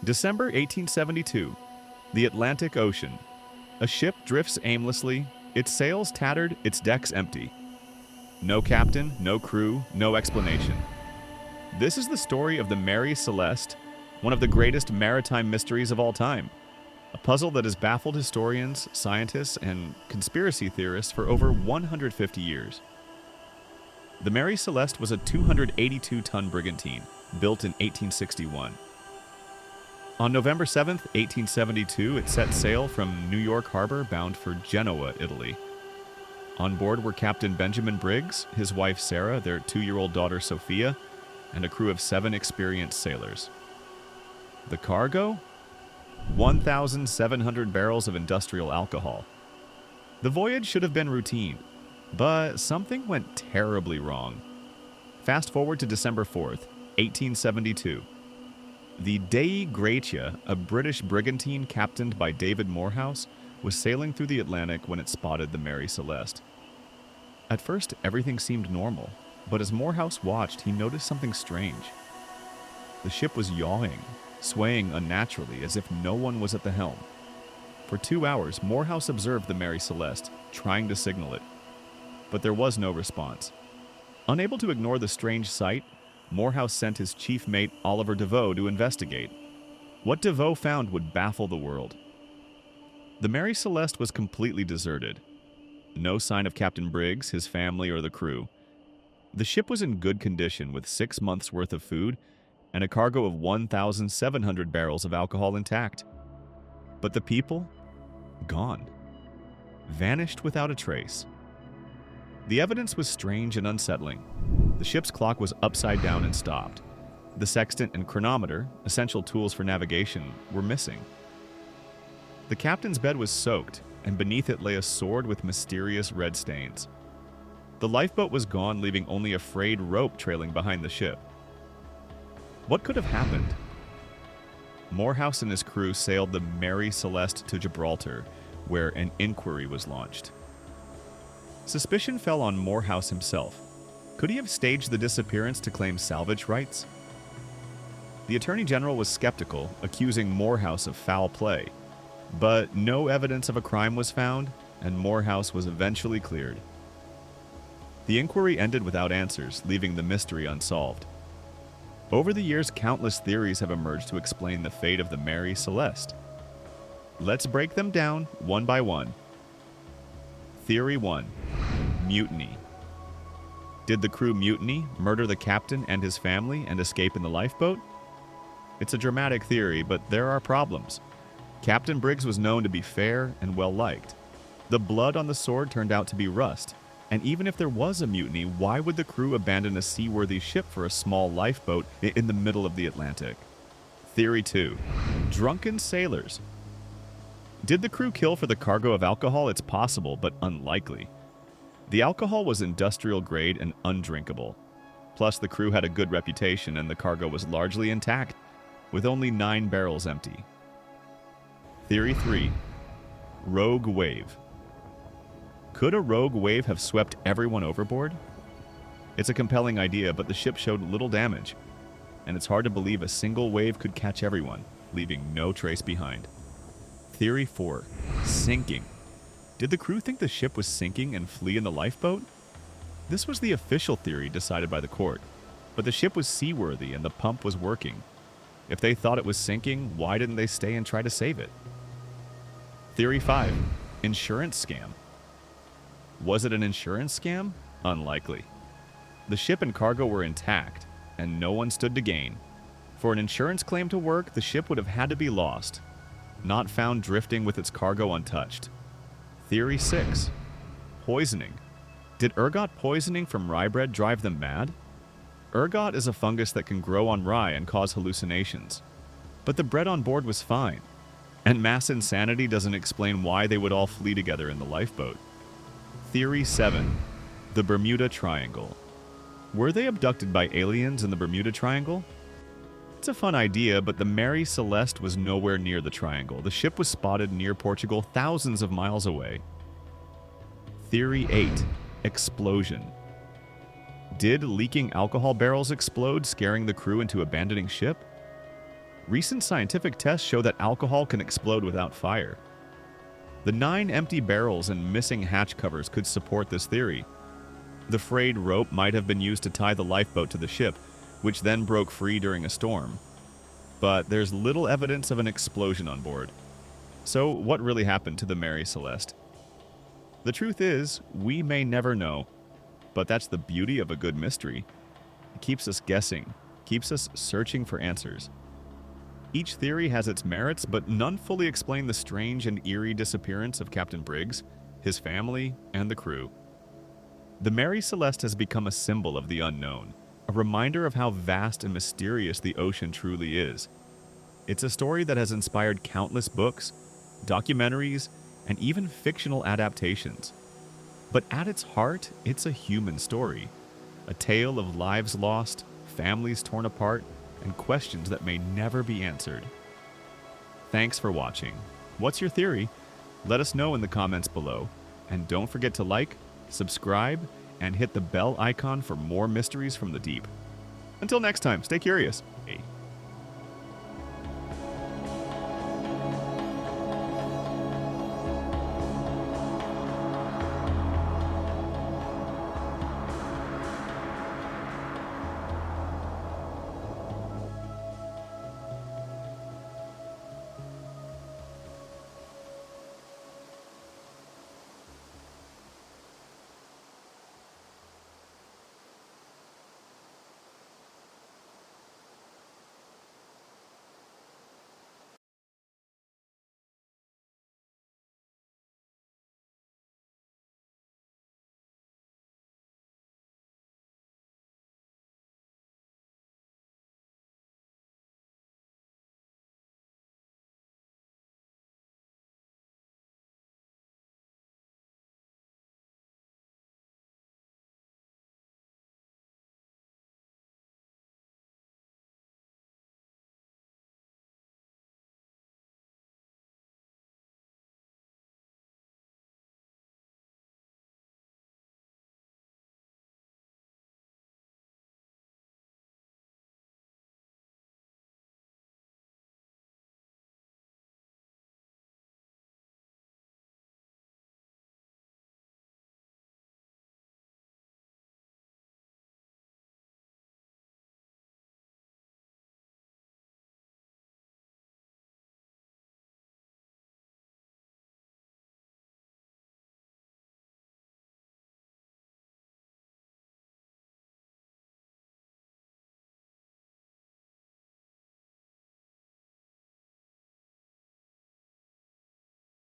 December 1872. The Atlantic Ocean. A ship drifts aimlessly, its sails tattered, its decks empty. No captain, no crew, no explanation. This is the story of the Mary Celeste, one of the greatest maritime mysteries of all time. A puzzle that has baffled historians, scientists, and conspiracy theorists for over 150 years. The Mary Celeste was a 282-ton brigantine, built in 1861. On November 7, 1872, it set sail from New York Harbor bound for Genoa, Italy. On board were Captain Benjamin Briggs, his wife Sarah, their 2-year-old daughter Sophia, and a crew of 7 experienced sailors. The cargo? 1,700 barrels of industrial alcohol. The voyage should have been routine, but something went terribly wrong. Fast forward to December 4th, 1872. The Dei Gratia, a British brigantine captained by David Morehouse, was sailing through the Atlantic when it spotted the Mary Celeste. At first, everything seemed normal, but as Morehouse watched, he noticed something strange. The ship was yawing, swaying unnaturally as if no one was at the helm. For 2 hours, Morehouse observed the Mary Celeste, trying to signal it, but there was no response. Unable to ignore the strange sight, Morehouse sent his chief mate Oliver Devoe to investigate. What Devoe found would baffle the world. The Mary Celeste was completely deserted. No sign of Captain Briggs, his family, or the crew. The ship was in good condition with 6 months' worth of food and a cargo of 1,700 barrels of alcohol intact. But the people? Gone. Vanished without a trace. The evidence was strange and unsettling. The ship's clock was upside down and stopped. The sextant and chronometer, essential tools for navigation, were missing. The captain's bed was soaked, and beneath it lay a sword with mysterious red stains. The lifeboat was gone, leaving only a frayed rope trailing behind the ship. What could have happened? Morehouse and his crew sailed the Mary Celeste to Gibraltar, where an inquiry was launched. Suspicion fell on Morehouse himself. Could he have staged the disappearance to claim salvage rights? The Attorney General was skeptical, accusing Morehouse of foul play, but no evidence of a crime was found, and Morehouse was eventually cleared. The inquiry ended without answers, leaving the mystery unsolved. Over the years, countless theories have emerged to explain the fate of the Mary Celeste. Let's break them down one by one. Theory 1. Mutiny. Did the crew mutiny, murder the captain and his family, and escape in the lifeboat? It's a dramatic theory, but there are problems. Captain Briggs was known to be fair and well-liked. The blood on the sword turned out to be rust, and even if there was a mutiny, why would the crew abandon a seaworthy ship for a small lifeboat in the middle of the Atlantic? Theory 2. Drunken sailors. Did the crew kill for the cargo of alcohol? It's possible, but unlikely. The alcohol was industrial grade and undrinkable. Plus, the crew had a good reputation and the cargo was largely intact, with only 9 barrels empty. Theory 3. Rogue wave. Could a rogue wave have swept everyone overboard? It's a compelling idea, but the ship showed little damage, and it's hard to believe a single wave could catch everyone, leaving no trace behind. Theory 4. Sinking. Did the crew think the ship was sinking and flee in the lifeboat? This was the official theory decided by the court, but the ship was seaworthy and the pump was working. If they thought it was sinking, why didn't they stay and try to save it? Theory 5. Insurance scam. Was it an insurance scam? Unlikely. The ship and cargo were intact, and no one stood to gain. For an insurance claim to work, the ship would have had to be lost, not found drifting with its cargo untouched. Theory 6. Poisoning. Did ergot poisoning from rye bread drive them mad? Ergot is a fungus that can grow on rye and cause hallucinations. But the bread on board was fine, and mass insanity doesn't explain why they would all flee together in the lifeboat. Theory 7. The Bermuda Triangle. Were they abducted by aliens in the Bermuda Triangle? It's a fun idea, but the Mary Celeste was nowhere near the triangle. The ship was spotted near Portugal, thousands of miles away. Theory 8. Explosion. Did leaking alcohol barrels explode, scaring the crew into abandoning ship? Recent scientific tests show that alcohol can explode without fire. The 9 empty barrels and missing hatch covers could support this theory. The frayed rope might have been used to tie the lifeboat to the ship, which then broke free during a storm. But there's little evidence of an explosion on board. So what really happened to the Mary Celeste? The truth is, we may never know, but that's the beauty of a good mystery. It keeps us guessing, keeps us searching for answers. Each theory has its merits, but none fully explain the strange and eerie disappearance of Captain Briggs, his family, and the crew. The Mary Celeste has become a symbol of the unknown, a reminder of how vast and mysterious the ocean truly is. It's a story that has inspired countless books, documentaries, and even fictional adaptations. But at its heart, it's a human story, a tale of lives lost, families torn apart, and questions that may never be answered. Thanks for watching. What's your theory? Let us know in the comments below. And don't forget to like, subscribe, and hit the bell icon for more mysteries from the deep. Until next time, stay curious.